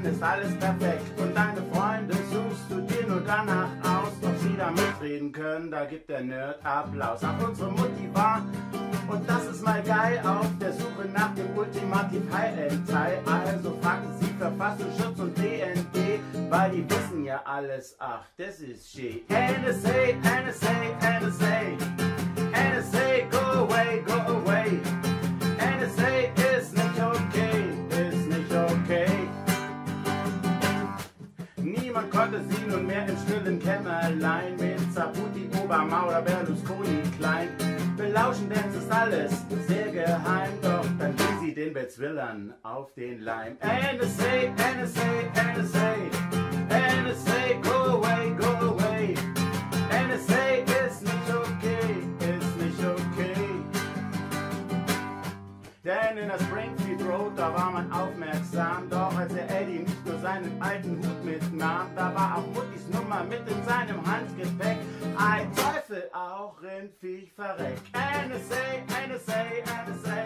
dann ist alles perfekt. Und deine Freunde suchst du dir nur danach aus, ob sie da mitreden können, da gibt der Nerd Applaus. Ach, unsere Mutti war, und das ist mal geil, auf der Suche nach dem ultimativ High-End-Teil. Also fragte sie Verfassungsschutz und BND, weil die wissen ja alles, ach, das ist shit. NSA, NSA, NSA, NSA, go away, go away. NSA ist nicht okay, ist nicht okay. Niemand konnte sie nunmehr im stillen Kämmerlein mit Saputi, Obama oder Berlusconi klein belauschen, denn es ist alles sehr geheim. Doch dann ging sie den Bezwillern auf den Leim. NSA, NSA, NSA, NSA, go away, go away. NSA ist nicht okay, ist nicht okay. Denn in der Springfield Road, da war man aufmerksam. Doch als der Eddie nicht nur seinen alten Hut mitnahm, da war auch Muttis Nummer mit in seinem Handgepäck. Ein Teufel, auch Rindviech verreckt. NSA, NSA, NSA,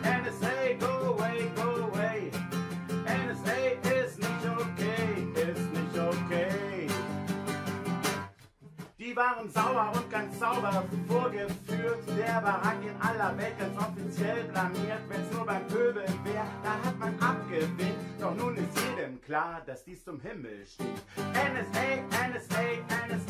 NSA, go away, go away. NSA ist nicht okay, ist nicht okay. Die waren sauer und ganz sauber vorgeführt. Der Barack in aller Welt ganz offiziell blamiert. Wenn's nur beim Pöbeln wär, da hat man abgewinkt. Doch nun ist jedem klar, dass dies zum Himmel steht. NSA, NSA, NSA.